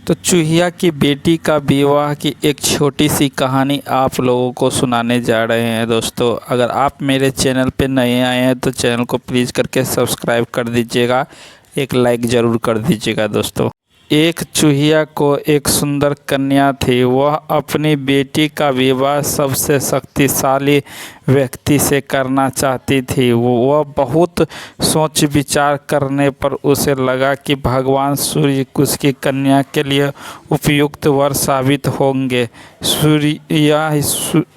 तो चूहिया की बेटी का विवाह की एक छोटी सी कहानी आप लोगों को सुनाने जा रहे हैं दोस्तों। अगर आप मेरे चैनल पे नए आए हैं तो चैनल को प्लीज़ करके सब्सक्राइब कर दीजिएगा, एक लाइक ज़रूर कर दीजिएगा दोस्तों। एक चूहिया को एक सुंदर कन्या थी। वह अपनी बेटी का विवाह सबसे शक्तिशाली व्यक्ति से करना चाहती थी। वह बहुत सोच विचार करने पर उसे लगा कि भगवान सूर्य उसकी कन्या के लिए उपयुक्त वर साबित होंगे। सूर्य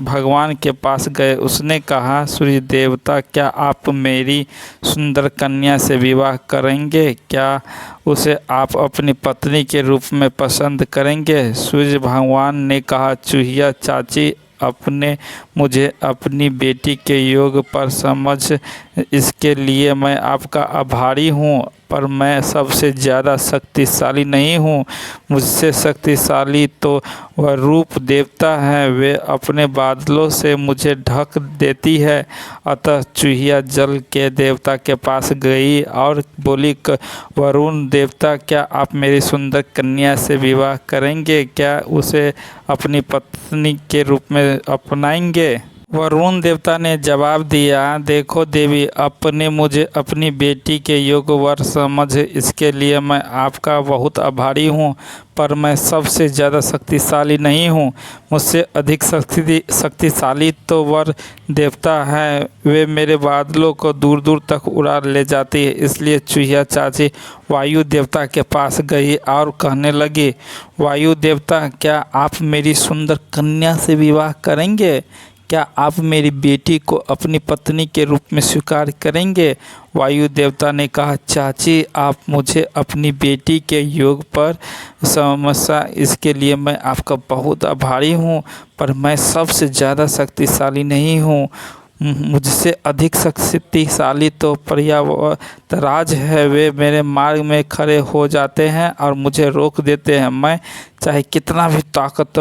भगवान के पास गए। उसने कहा, सूर्य देवता, क्या आप मेरी सुंदर कन्या से विवाह करेंगे? क्या उसे आप अपनी पत्नी के रूप में पसंद करेंगे? सूर्य भगवान ने कहा, चूहिया चाची, अपने मुझे अपनी बेटी के योग पर समझ, इसके लिए मैं आपका आभारी हूँ, पर मैं सबसे ज़्यादा शक्तिशाली नहीं हूँ। मुझसे शक्तिशाली तो वह रूप देवता है, वे अपने बादलों से मुझे ढक देती है। अतः चूहिया जल के देवता के पास गई और बोली, वरुण देवता, क्या आप मेरी सुंदर कन्या से विवाह करेंगे? क्या उसे अपनी पत्नी के रूप में अपनाएंगे? वरुण देवता ने जवाब दिया, देखो देवी, अपने मुझे अपनी बेटी के योग्य वर समझ, इसके लिए मैं आपका बहुत आभारी हूँ, पर मैं सबसे ज़्यादा शक्तिशाली नहीं हूँ। मुझसे अधिक शक्तिशाली तो वर देवता है, वे मेरे बादलों को दूर दूर तक उड़ा ले जाती है। इसलिए चूहिया चाची वायु देवता के पास गई और कहने लगी, वायु देवता, क्या आप मेरी सुंदर कन्या से विवाह करेंगे? क्या आप मेरी बेटी को अपनी पत्नी के रूप में स्वीकार करेंगे? वायु देवता ने कहा, चाची, आप मुझे अपनी बेटी के योग पर समझा, इसके लिए मैं आपका बहुत आभारी हूँ, पर मैं सबसे ज़्यादा शक्तिशाली नहीं हूँ। मुझसे अधिक शक्तिशाली तो पर्वतराज है, वे मेरे मार्ग में खड़े हो जाते हैं और मुझे रोक देते हैं। मैं चाहे कितना भी ताकत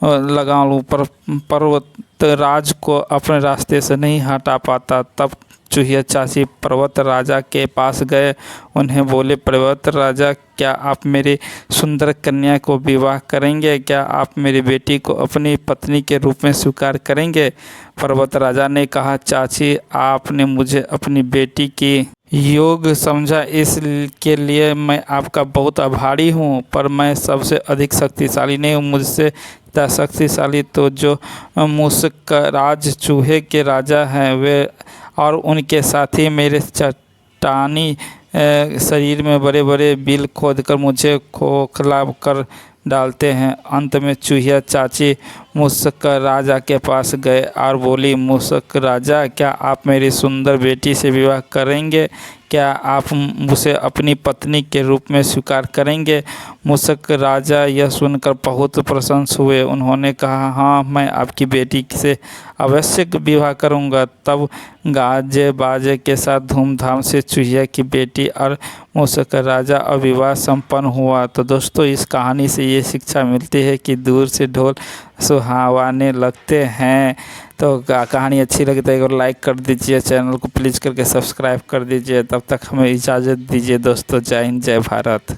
लगा लूँ, पर पर्वतराज को अपने रास्ते से नहीं हटा पाता। तब चूहिया चाची पर्वत राजा के पास गए। उन्हें बोले, पर्वत राजा, क्या आप मेरी सुंदर कन्या को विवाह करेंगे? क्या आप मेरी बेटी को अपनी पत्नी के रूप में स्वीकार करेंगे? पर्वत राजा ने कहा, चाची, आपने मुझे अपनी बेटी की योग समझा, इसके लिए मैं आपका बहुत आभारी हूँ, पर मैं सबसे अधिक शक्तिशाली नहीं हूँ। मुझसे शक्तिशाली तो जो मूषक राज चूहे के राजा हैं, वे और उनके साथी मेरे चट्टानी शरीर में बड़े बड़े बिल खोदकर मुझे खोखला कर डालते हैं। अंत में चूहिया चाची मूषक राजा के पास गए और बोली, मूषक राजा, क्या आप मेरी सुंदर बेटी से विवाह करेंगे? क्या आप उसे अपनी पत्नी के रूप में स्वीकार करेंगे? मूषक राजा यह सुनकर बहुत प्रसन्न हुए। उन्होंने कहा, हाँ, मैं आपकी बेटी से अवश्य विवाह करूंगा। तब गाजे बाजे के साथ धूमधाम से चूहिया की बेटी और मूषक राजा और विवाह संपन्न हुआ। तो दोस्तों, इस कहानी से ये शिक्षा मिलती है कि दूर से ढोल सुहावने लगते हैं। तो कहानी अच्छी लगी तो एक और लाइक कर दीजिए, चैनल को प्लीज़ करके सब्सक्राइब कर दीजिए। तब तक हमें इजाज़त दीजिए दोस्तों। जय हिंद, जय भारत।